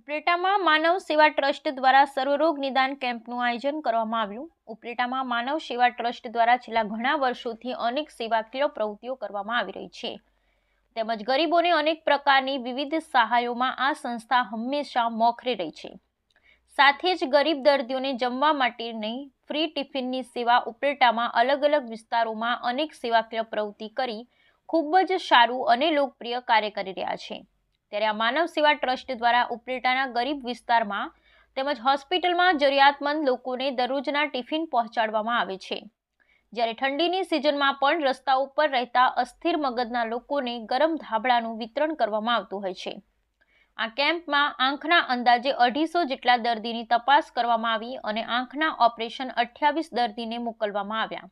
ઉપલેટામાં માનવ સેવા ટ્રસ્ટ દ્વારા સર્વરોગ નિદાન કેમ્પનું આયોજન કરવામાં આવ્યું। ઉપલેટામાં માનવ સેવા ટ્રસ્ટ દ્વારા છેલ્લા ઘણા વર્ષોથી અનેક સેવાકીય પ્રવૃત્તિઓ કરવામાં આવી રહી છે, તેમજ ગરીબોને અનેક પ્રકારની વિવિધ સહાયોમાં આ સંસ્થા હંમેશા મોખરે રહી છે। સાથે જ ગરીબ દર્દીઓને જમવા માટેની ફ્રી ટિફિનની સેવા ઉપલેટામાં અલગ અલગ વિસ્તારોમાં અનેક સેવાકીય પ્રવૃત્તિ કરી ખૂબ જ સારું અને લોકપ્રિય કાર્ય કરી રહ્યા છે। ત્યારે આ માનવ સેવા ટ્રસ્ટ દ્વારા ઉપલેટાના ગરીબ વિસ્તારમાં તેમજ હોસ્પિટલમાં જરૂરિયાતમંદ લોકોને દરરોજના ટિફિન પહોંચાડવામાં આવે છે। જ્યારે ઠંડીની સિઝનમાં પણ રસ્તા ઉપર રહેતા અસ્થિર મગજના લોકોને ગરમ ધાબળાનું વિતરણ કરવામાં આવતું હોય છે। આ કેમ્પમાં આંખના અંદાજે 250 જેટલા દર્દીની તપાસ કરવામાં આવી અને આંખના ઓપરેશન 28 દર્દીને મોકલવામાં આવ્યા,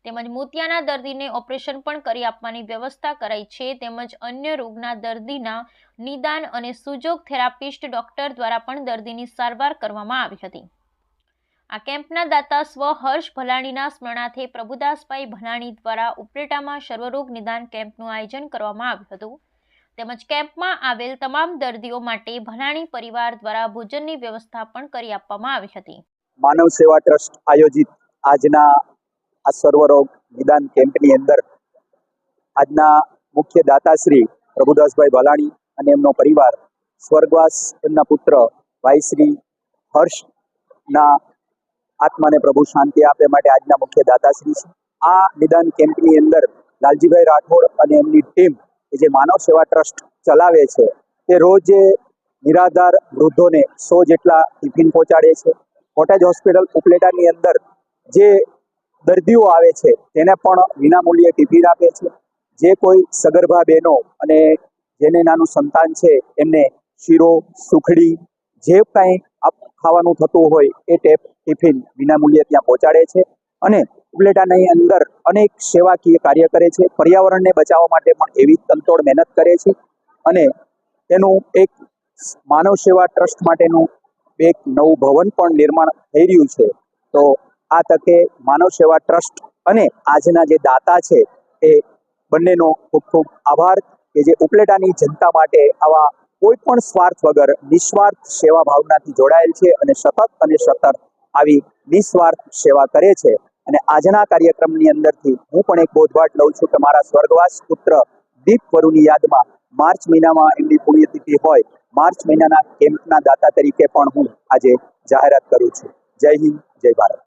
તેમજ મોતિયાના દર્દીને ઓપરેશન પણ કરી આપવાની વ્યવસ્થા કરાઈ છે। તેમજ અન્ય રોગના દર્દીના નિદાન અને સુજોગ થેરાપિસ્ટ ડોક્ટર દ્વારા પણ દર્દીની સારવાર કરવામાં આવી હતી। આ કેમ્પના દાતા સ્વ હર્ષ ભલાણીના સ્મરણાર્થે પ્રભુદાસભાઈ ભલાણી દ્વારા ઉપલેટામાં સર્વરોગ નિદાન કેમ્પનું આયોજન કરવામાં આવ્યું હતું, તેમજ કેમ્પમાં આવેલ તમામ દર્દીઓ માટે ભલાણી પરિવાર દ્વારા ભોજનની વ્યવસ્થા પણ કરી આપવામાં આવી હતી। માનવ સેવા ટ્રસ્ટ આયોજિત આજના આ સર્વરોગ નિદાન કેમ્પની અંદર આજના મુખ્ય દાતાશ્રી પ્રભુદાસભાઈ ભલાણી અને એમનો પરિવાર સ્વર્ગવાસ એમના પુત્ર ભાઈ શ્રી હર્ષના આત્માને પ્રભુ શાંતિ આપે માટે આજના મુખ્ય દાતાશ્રી છે। આ નિદાન કેમ્પની અંદર લાલજીભાઈ રાઠોડ અને એમની ટીમ જે માનવ સેવા ટ્રસ્ટ ચલાવે છે તે રોજ નિરાધાર વૃદ્ધોને 100 જેટલા ટિફિન પહોંચાડે છે। કોટેજ હોસ્પિટલ ઉપલેટાની અંદર જે દર્દીઓ આવે છે તેને પણ વિનામૂલ્યે ટિફિન આપે છે। જે કોઈ સગર્ભા બહેનો અને જેને નાનું સંતાન છે એમને શીરો સુખડી જે કાંઈ ખાવાનું થતું હોય એ ટિફિન વિનામૂલ્યે ત્યાં પહોંચાડે છે અને ઉપલેટાની અંદર અનેક સેવાકીય કાર્ય કરે છે। પર્યાવરણને બચાવવા માટે પણ એવી તનતોડ મહેનત કરે છે અને તેનું એક માનવ સેવા ટ્રસ્ટ માટેનું એક નવું ભવન પણ નિર્માણ થઈ રહ્યું છે। તો આ તકે માનવ સેવા ટ્રસ્ટ અને આજના જે દાતા છે એ બંનેનો ખૂબ ખૂબ આભાર કે જે ઉપલેટાની જનતા માટે આવા કોઈ પણ સ્વાર્થ વગર નિસ્વાર્થ સેવા ભાવનાથી જોડાયેલ છે અને સતત આવી નિસ્વાર્થ સેવા કરે છે। અને આજના કાર્યક્રમની અંદરથી હું પણ એક બોધપાઠ લઉં છું કે મારા સ્વર્ગવાસ પુત્ર દીપ વરુની યાદમાં માર્ચ મહિનામાં એમની પુણ્યતિથિ હોય, માર્ચ મહિનાના કેમ્પના દાતા તરીકે પણ હું આજે જાહેરાત કરું છું। જય હિન્દ, જય ભારત।